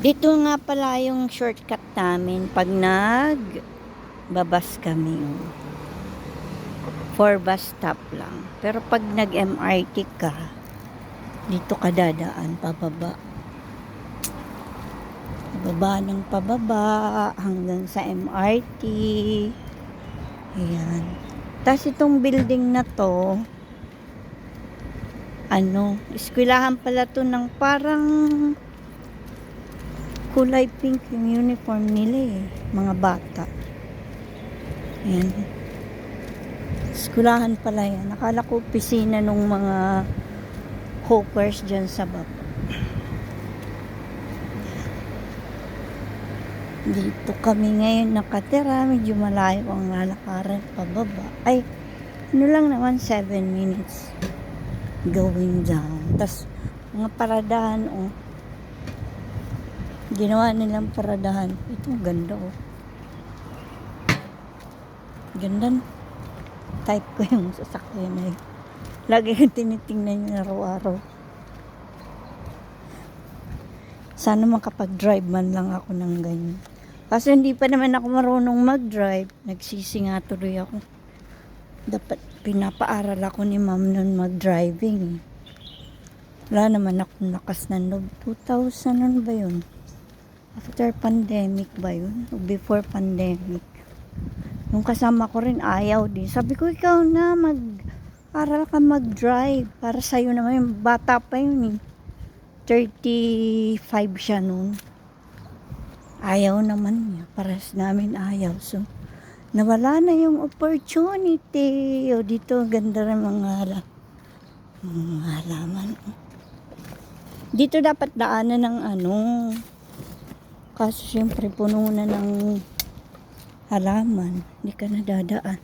Dito nga pala yung shortcut namin pag nagbabas kami. 4 bus stop lang. Pero pag nag-MRT ka, dito ka dadaan pababa. Pababa ng pababa hanggang sa MRT. Ayan. Tapos itong building na to, eskwelahan pala to ng parang kulay pink yung uniform nila mga bata. Ayan. Eskwelahan pala yan. Nakala ko opisina nung mga hawkers dyan sa baba. Dito kami ngayon nakatira. Medyo malayo ang lalakaran pababa. Ay, lang naman 7 minutes going down. Tas mga paradahan ginawa nilang paradahan. Ito ganda ganda. Type ko yung sasakyan na yun. Lagi kong tinitingnan yun araw-araw. Sana makapag-drive man lang ako ng ganyan. Kasi hindi pa naman ako marunong mag-drive. Nagsisi nga tuloy ako. Dapat pinapaaral ako ni ma'am nun mag-driving. Wala naman akong lakas ng loob. 2000 ano ba yun? After pandemic ba yun? O before pandemic? Nung kasama ko rin ayaw din. Sabi ko, ikaw na aral ka mag-drive. Para sa'yo naman yung bata pa yun 35 siya nun. Ayaw naman niya. Paras namin ayaw. So, nawala na yung opportunity. O dito, ganda rin mga halaman. Dito dapat daanan ng Kaso syempre puno na ng halaman. Hindi ka nadadaan.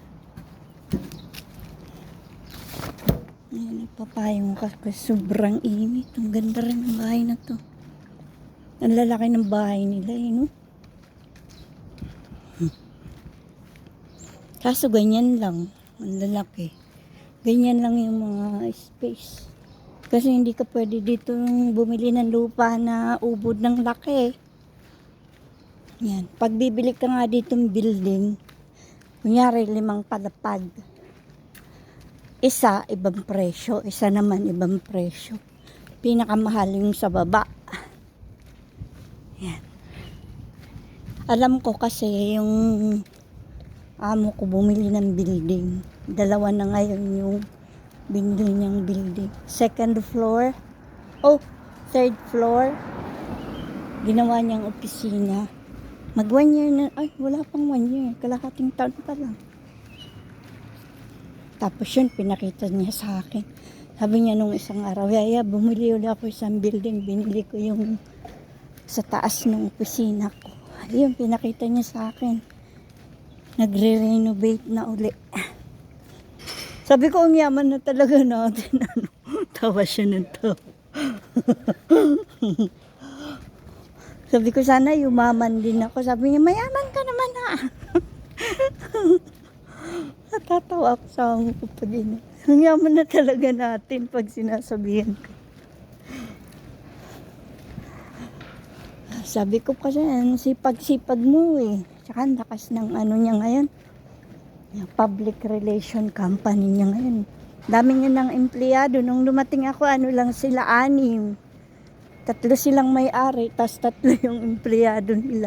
Ayan, nagpapayong kasi sobrang init. Ang ganda rin ng bahay na to. Ang lalaki ng bahay nila no? Kaso ganyan lang. Ang lalaki. Ganyan lang yung mga space. Kasi hindi ka pwede dito bumili ng lupa na ubod ng laki. Yan. Pag bibili ka nga ditong building, kunyari 5 palapag. Isa, ibang presyo. Isa naman, ibang presyo. Pinakamahal yung sa baba. Yan. Alam ko kasi yung amo ko bumili ng building. 2 na ngayon yung binili niyang building. 2nd floor. 3rd floor. Ginawa niyang opisina. Mag 1 year na. Ay, wala pang 1 year. Kalahating taon pa lang. Tapos yun, pinakita niya sa akin. Sabi niya nung isang araw, Yaya, bumili ulit ako isang building. Binili ko yung sa taas ng opisina ko. Ayun, pinakita niya sa akin. Nagre-renovate na uli. Sabi ko, ang yaman na talaga natin. Tawa siya ng tawa. Sabi ko, sana yumaman din ako. Sabi niya, mayaman ka naman na. Natatawa ako sa amo ko pa din. Ang yaman na talaga natin pag sinasabihan ko. Sabi ko kasi, sipag-sipag mo Tsaka ang lakas ng niya ngayon. Yung public relation company niya ngayon. Dami niya ng empleyado. Nung dumating ako, lang sila 6. 3 silang may-ari, tas 3 yung empleyado nila.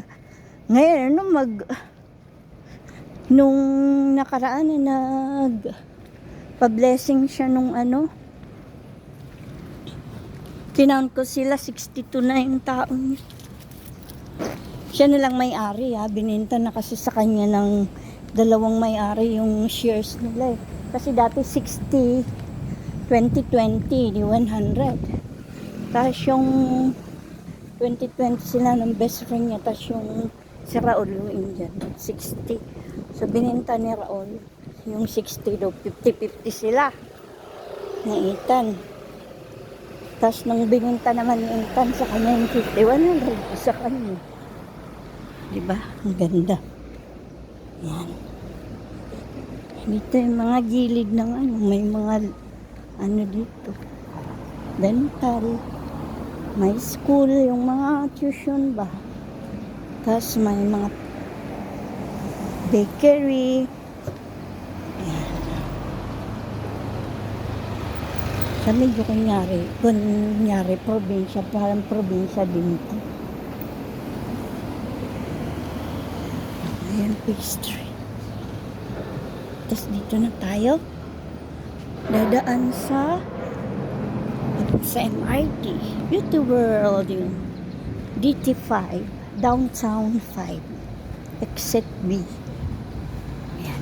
Ngayon, nung nakaraan pa-blessing siya nung kinount ko sila, 62 na yung taon. Siya na lang may-ari Bininta na kasi sa kanya ng 2 may-ari yung shares nila Kasi dati 60, 2020, di 100. Tapos yung 2020 sila ng best friend niya. Tapos yung si Raul yung Indian, 60. So bininta ni Raul yung 60 daw, 50-50 sila ng Ethan. Tapos nung bininta naman ni Ethan sa kanya yung 50, 100 sa kanya. Diba? Ang ganda. Yan. Dito yung mga gilid ng may mga dito. Dental. May school, yung mga tuition ba. Tapos may mga bakery. Ayan. Sa medyo kunyari, probinsya, parang probinsya din ito. Ayan, pastry. Tapos dito na tayo. Dadaan sa MRT. Beauty World yun. DT5. Downtown 5. Exit B. Ayan.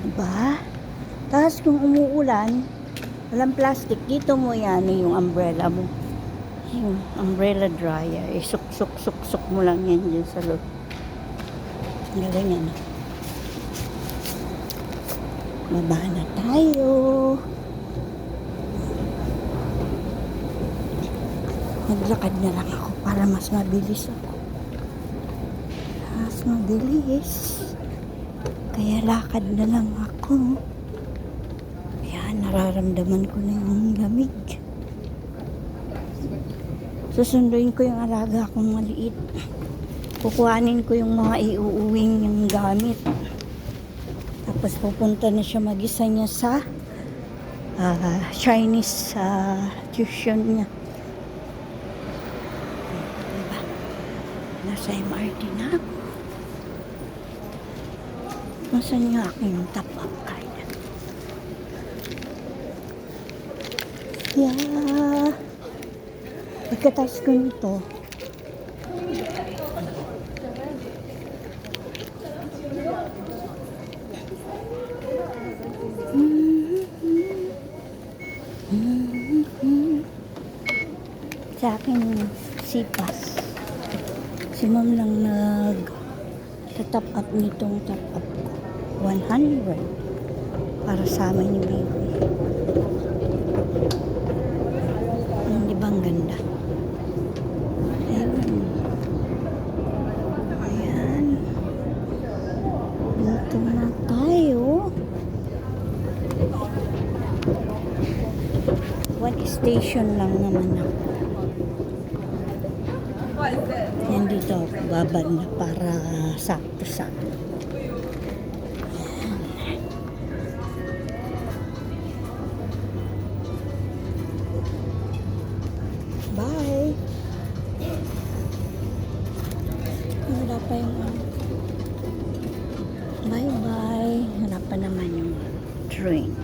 Diba? Tapos kung umuulan, walang plastic, dito mo yan yung umbrella mo. Yung umbrella dryer. Suk mo lang yan dyan sa loob. Ganyan. Baba na tayo. Naglakad na lang ako para mas mabilis ako. Mas mabilis. Kaya lakad na lang ako. Ayan, nararamdaman ko na yung lamig. Susunduin ko yung alaga kong maliit. Kukuhanin ko yung mga iuuwing yung gamit. Tapos pupunta na siya mag-isa niya sa Chinese tuition niya. Diba? Nasa MRT na ako. Nasaan yung aking top-up card? Yeah. Pagkatapos ko nito, sa akin sipas. Si ma'am lang top up nitong top up ko. 100 para sa amin ni baby. Hindi ba ang ganda? Ayan. Ayan. Dito na tayo. One station lang naman ako. Yan dito ako babad na para sakto-sakto. Bye! Wala pa yung bye-bye. Wala pa naman yung train.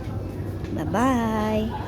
Bye-bye!